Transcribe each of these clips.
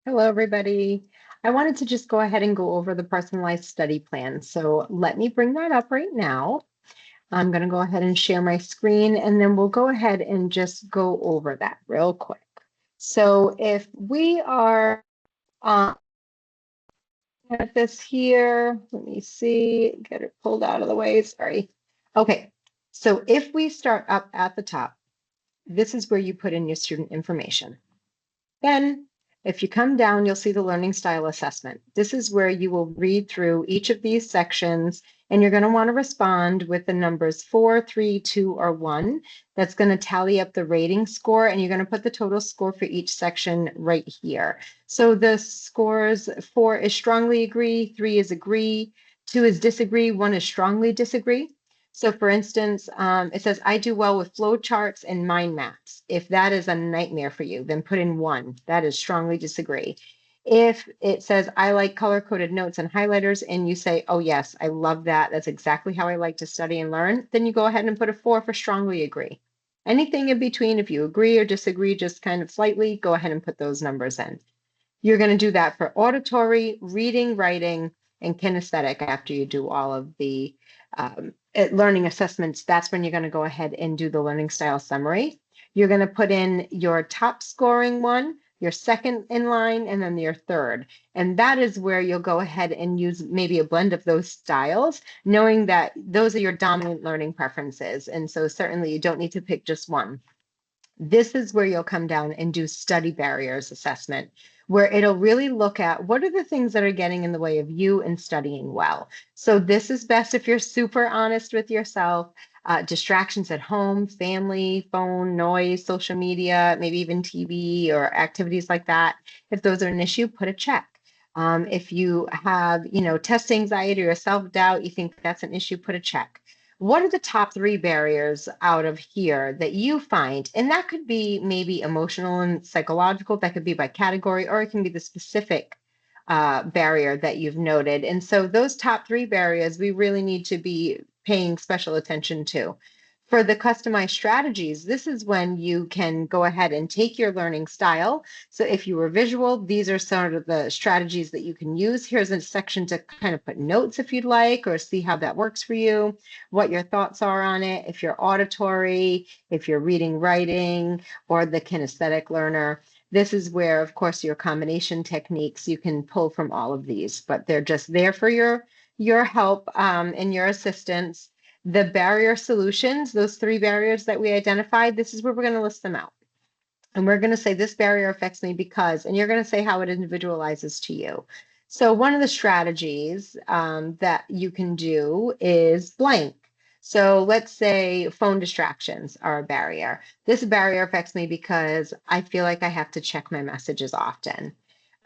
Hello, everybody. I wanted to just go ahead and go over the personalized study plan. So let me bring that up right now. I'm going to go ahead and share my screen, and then we'll go ahead and just go over that real quick. So if we are at this here, let me see, get it pulled out of the way. Sorry. Okay. So if we start up at the top, this is where you put in your student information. Then, if you come down, you'll see the learning style assessment. This is where you will read through each of these sections, and you're going to want to respond with the numbers 4, 3, 2, or 1. That's going to tally up the rating score, and you're going to put the total score for each section right here. So the scores 4 is strongly agree, 3 is agree, 2 is disagree, 1 is strongly disagree. So for instance, it says, I do well with flow charts and mind maps. If that is a nightmare for you, then put in 1. That is strongly disagree. If it says, I like color-coded notes and highlighters, and you say, oh yes, I love that. That's exactly how I like to study and learn, then you go ahead and put a 4 for strongly agree. Anything in between, if you agree or disagree, just kind of slightly, go ahead and put those numbers in. You're going to do that for auditory, reading, writing, and kinesthetic after you do all of the learning assessments. That's when you're going to go ahead and do the learning style summary. You're going to put in your top scoring one, your second in line, and then your third. And that is where you'll go ahead and use maybe a blend of those styles, knowing that those are your dominant learning preferences. And so certainly you don't need to pick just one. This is where you'll come down and do study barriers assessment, where it'll really look at what are the things that are getting in the way of you and studying well. So this is best if you're super honest with yourself. Distractions at home, family, phone, noise, social media, maybe even TV or activities like that. If those are an issue, put a check. If you have, test anxiety or self-doubt, you think that's an issue, put a check. What are the top 3 barriers out of here that you find? And that could be maybe emotional and psychological, that could be by category, or it can be the specific barrier that you've noted. And so those top 3 barriers, we really need to be paying special attention to. For the customized strategies, this is when you can go ahead and take your learning style. So if you were visual, these are sort of the strategies that you can use. Here's a section to kind of put notes if you'd like, or see how that works for you, what your thoughts are on it. If you're auditory, if you're reading, writing, or the kinesthetic learner, this is where, of course, your combination techniques, you can pull from all of these, but they're just there for your help and your assistance. The barrier solutions, those 3 barriers that we identified, this is where we're going to list them out. And we're going to say this barrier affects me because, and you're going to say how it individualizes to you. So one of the strategies that you can do is blank. So let's say phone distractions are a barrier. This barrier affects me because I feel like I have to check my messages often.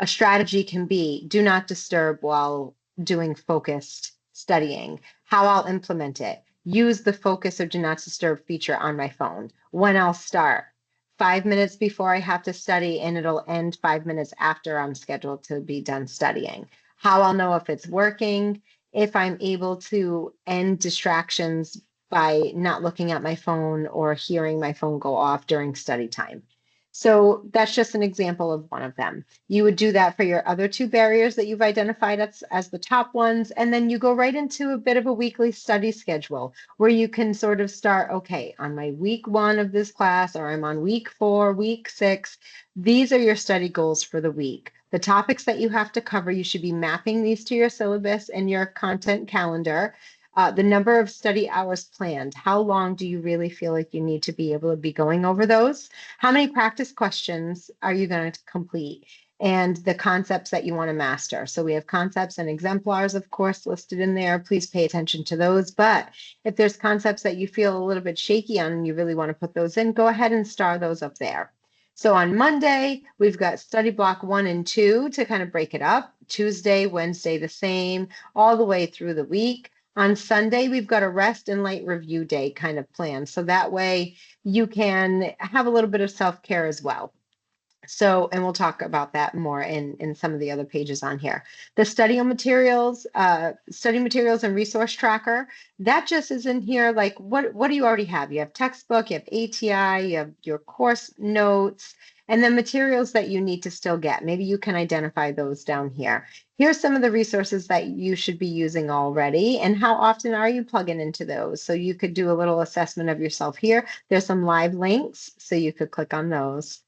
A strategy can be do not disturb while doing focused studying. How I'll implement it. Use the focus or do not disturb feature on my phone. When I'll start. 5 minutes before I have to study, and it'll end 5 minutes after I'm scheduled to be done studying. How I'll know if it's working, if I'm able to end distractions by not looking at my phone or hearing my phone go off during study time. So that's just an example of one of them. You would do that for your other 2 barriers that you've identified as the top ones, and then you go right into a bit of a weekly study schedule where you can sort of start, okay, on my week 1 of this class, or I'm on week 4, week 6, these are your study goals for the week. The topics that you have to cover, you should be mapping these to your syllabus and your content calendar. The number of study hours planned. How long do you really feel like you need to be able to be going over those? How many practice questions are you going to complete? And the concepts that you want to master. So we have concepts and exemplars, of course, listed in there. Please pay attention to those. But if there's concepts that you feel a little bit shaky on and you really want to put those in, go ahead and star those up there. So on Monday, we've got study block 1 and 2 to kind of break it up. Tuesday, Wednesday, the same, all the way through the week. On Sunday, we've got a rest and light review day kind of plan. So that way you can have a little bit of self-care as well. So, and we'll talk about that more in some of the other pages on here. The study materials and resource tracker, that just is in here. Like, what do you already have? You have textbook, you have ATI, you have your course notes, and then materials that you need to still get. Maybe you can identify those down here. Here's some of the resources that you should be using already, and how often are you plugging into those? So you could do a little assessment of yourself here. There's some live links, so you could click on those.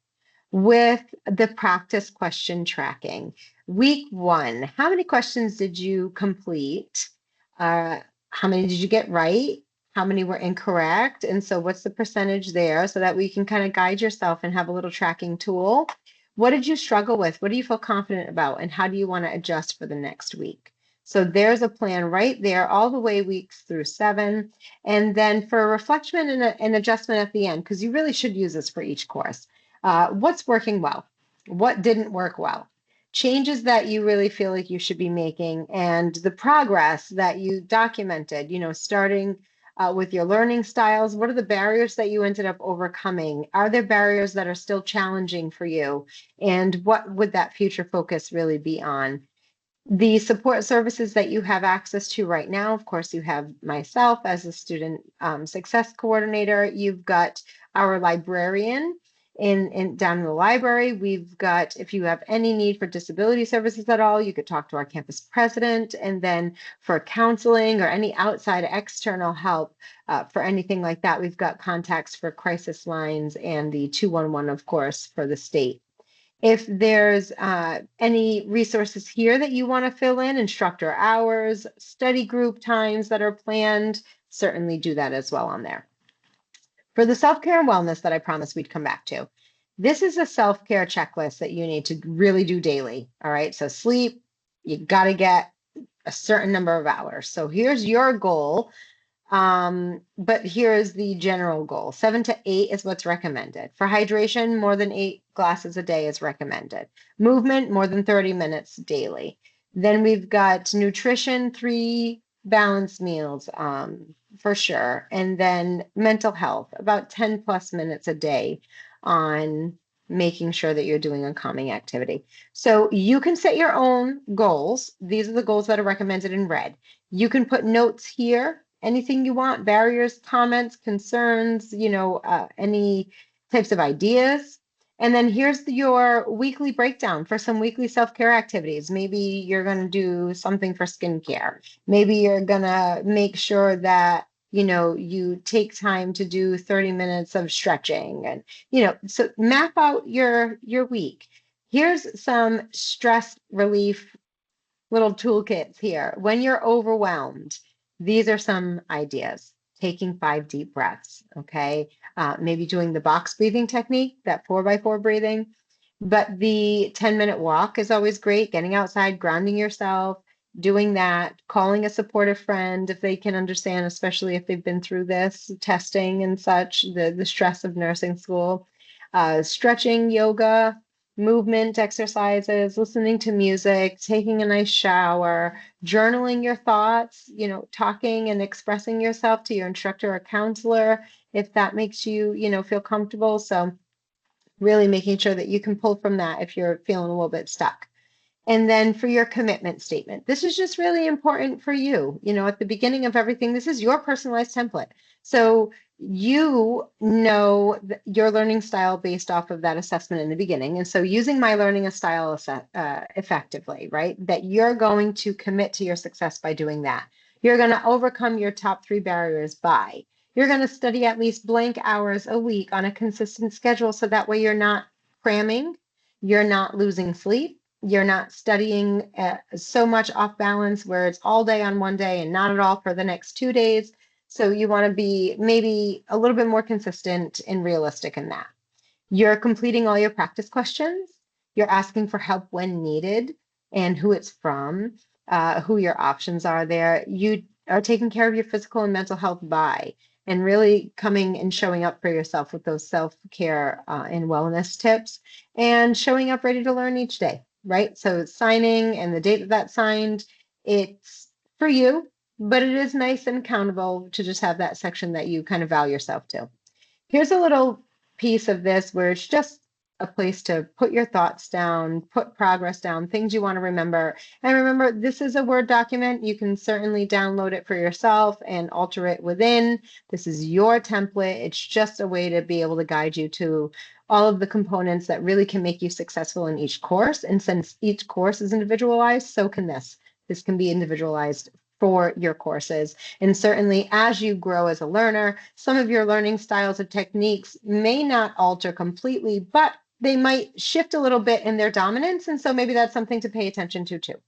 With the practice question tracking, week 1, how many questions did you complete? How many did you get right? How many were incorrect? And so what's the percentage there so that we can kind of guide yourself and have a little tracking tool? What did you struggle with? What do you feel confident about? And how do you want to adjust for the next week? So there's a plan right there, all the way weeks through 7. And then for a reflection and an adjustment at the end, because you really should use this for each course. What's working well? What didn't work well? Changes that you really feel like you should be making, and the progress that you documented, starting with your learning styles. What are the barriers that you ended up overcoming? Are there barriers that are still challenging for you? And what would that future focus really be on? The support services that you have access to right now, of course, you have myself as a student success coordinator. You've got our librarian in down in the library. We've got, if you have any need for disability services at all, you could talk to our campus president. And then for counseling or any outside external help for anything like that, we've got contacts for crisis lines and the 211, of course, for the state. If there's any resources here that you want to fill in, instructor hours, study group times that are planned, certainly do that as well on there. For the self-care and wellness that I promised we'd come back to, this is a self-care checklist that you need to really do daily. All right, so sleep, you got to get a certain number of hours. So here's your goal. But here's the general goal. 7 to 8 is what's recommended. For hydration, more than 8 glasses a day is recommended. Movement, more than 30 minutes daily. Then we've got nutrition, 3 balanced meals, for sure. And then mental health, about 10 plus minutes a day on making sure that you're doing a calming activity. So you can set your own goals. These are the goals that are recommended in red. You can put notes here, anything you want, barriers, comments, concerns, any types of ideas. And then here's your weekly breakdown for some weekly self-care activities. Maybe you're going to do something for skincare. Maybe you're going to make sure that you take time to do 30 minutes of stretching, and so map out your week. Here's some stress relief little toolkits here. When you're overwhelmed, these are some ideas. Taking 5 deep breaths, okay? Maybe doing the box breathing technique, that 4x4 breathing. But the 10-minute walk is always great. Getting outside, grounding yourself, doing that, calling a supportive friend if they can understand, especially if they've been through this testing and such, the stress of nursing school. Stretching, yoga, movement exercises, listening to music, taking a nice shower, journaling your thoughts, talking and expressing yourself to your instructor or counselor if that makes you, feel comfortable. So really making sure that you can pull from that if you're feeling a little bit stuck. And then for your commitment statement, this is just really important for you. At the beginning of everything, this is your personalized template. So you know your learning style based off of that assessment in the beginning. And so using my learning style effectively, right? That you're going to commit to your success by doing that. You're going to overcome your top 3 barriers by. You're going to study at least blank hours a week on a consistent schedule. So that way you're not cramming, you're not losing sleep. You're not studying so much off balance where it's all day on one day and not at all for the next 2 days. So you want to be maybe a little bit more consistent and realistic in that. You're completing all your practice questions. You're asking for help when needed and who it's from, who your options are there. You are taking care of your physical and mental health by, and really coming and showing up for yourself with those self-care and wellness tips, and showing up ready to learn each day. Right? So signing and the date that that's signed, it's for you, but it is nice and accountable to just have that section that you kind of value yourself to. Here's a little piece of this where it's just a place to put your thoughts down, put progress down, things you want to remember. And remember, this is a Word document. You can certainly download it for yourself and alter it within. This is your template. It's just a way to be able to guide you to all of the components that really can make you successful in each course. And since each course is individualized, so can this. This can be individualized for your courses. And certainly as you grow as a learner, some of your learning styles or techniques may not alter completely, but they might shift a little bit in their dominance. And so maybe that's something to pay attention to too.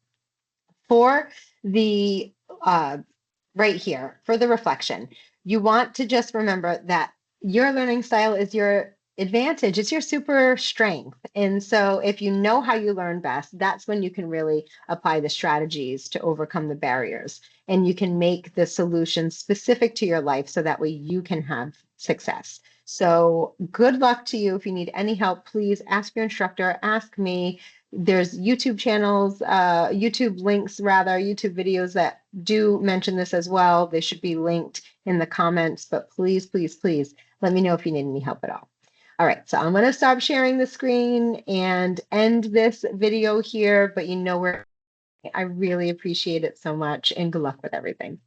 For the right here, for the reflection, you want to just remember that your learning style is your advantage. It's your super strength. And so if you know how you learn best, that's when you can really apply the strategies to overcome the barriers. And you can make the solution specific to your life so that way you can have success. So good luck to you. If you need any help, please ask your instructor, ask me. There's YouTube channels, YouTube links rather, YouTube videos that do mention this as well. They should be linked in the comments, but please, please, please let me know if you need any help at all. All right, so I'm going to stop sharing the screen and end this video here, but you know where I really appreciate it so much, and good luck with everything.